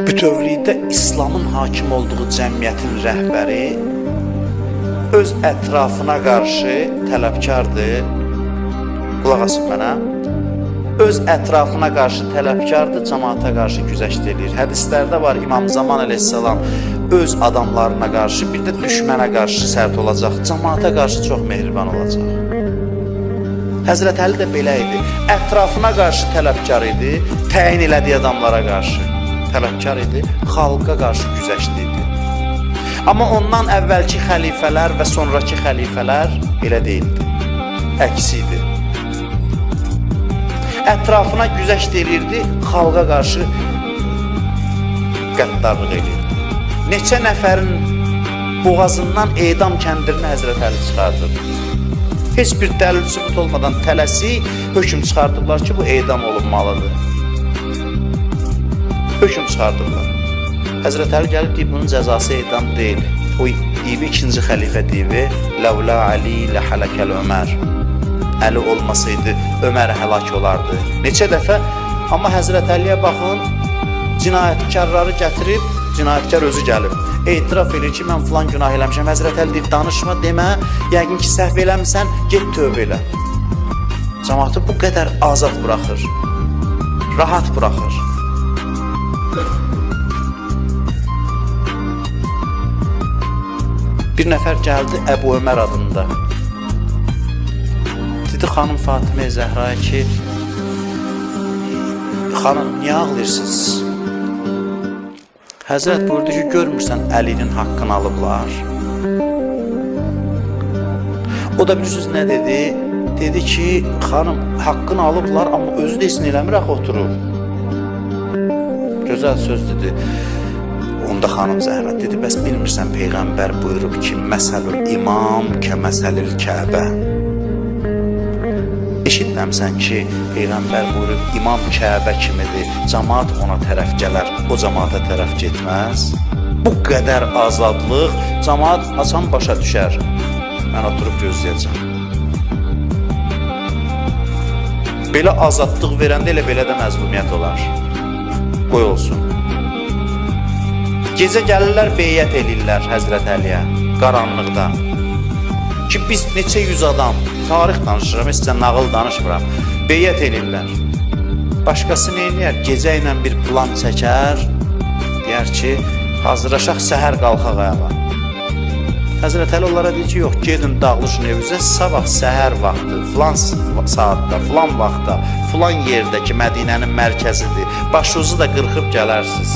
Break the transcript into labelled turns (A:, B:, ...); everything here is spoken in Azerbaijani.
A: Bütövlükdə İslamın hakim olduğu cəmiyyətin rəhbəri öz ətrafına qarşı tələbkardır. Qulaq asın mənə. Öz ətrafına qarşı tələbkardır, cəmaata qarşı güzəşt edir. Hədislərdə var, İmam Zaman əleyhissalam öz adamlarına qarşı, bir də düşmənə qarşı sərt olacaq, cəmaata qarşı çox mehriban olacaq. Həzrət Əli də belə idi. Ətrafına qarşı tələbkar idi, təyin elədiyi adamlara qarşı tələbkar idi, xalqa qarşı güzəştli idi. Amma ondan əvvəlki xəlifələr və sonraki xəlifələr elə deyildi. Əksi idi. Ətrafına güzəşt edirdi, xalqa qarşı qəddarlıq edirdi. Neçə nəfərin boğazından edam kəndirini Həzrət Əli çıxardırdı. Heç bir dəlil sübut olmadan tələsik hökm çıxardıblar ki, bu edam olunmalıdır. Hökm çıxardıblar. Həzrət Əli gəlib deyib, bunun cəzası edam deyil. O deyib, ikinci xəlifə deyib, Ləvlə Əli ləhələkəl Ömər. Əli olmasaydı, Ömər həlak olardı. Neçə dəfə, amma Həzrət Əliyə baxın, cinayətkarları gətirib, cinayətkar özü gəlib. Etiraf edir ki, mən filan günah eləmişəm. Həzrət Əli deyib, danışma, demə, yəqin ki, səhv eləmişsən, get tövbə elə. Cəmaatı bu qədər azad buraxır, rahat buraxır. Bir nəfər gəldi Əbu Ömər adında. Dedi xanım Fatimə Zəhraya ki, xanım, niyə ağlayırsınız? Həzrət buyurdu ki, görmürsən Əlinin haqqını alıblar. O da bilirsiniz nə dedi? Dedi ki, xanım, haqqını alıblar, amma özü də isin eləmir, axı oturur. Gözəl söz dedi. Onda xanım Zəhra dedi, bəs bilmirsən Peyğəmbər buyurub ki, məsəlül imam kə məsəlil Kəbə. Eşitməmsən ki, Peyğəmbər buyurub, imam Kəbə kimidir, cəmaat ona tərəf gələr, o cəmaata tərəf getməz. Bu qədər azadlıq, cəmaat açan başa düşər. Mən oturub gözləyəcəm. Belə azadlıq verəndə elə belə də məzlumiyyət olar. Qoy olsun. Gecə gəlirlər, beyyət eləyirlər Həzrət Əliyə, qaranlıqda. Ki, biz neçə yüz adam, tarix danışıram, sizə nağıl danışmıram, beyyət eləyirlər. Başqası neyniyər? Gecə ilə bir plan çəkər, deyər ki, hazırlaşaq, səhər qalxaq ayağa. Həzrət Əli onlara deyir ki, yox, gedin dağılışın evinizə, sabah səhər vaxtı, filan saatda, filan vaxtda, filan yerdəki Mədinənin mərkəzidir, başınızı da qırxıb gələrsiniz.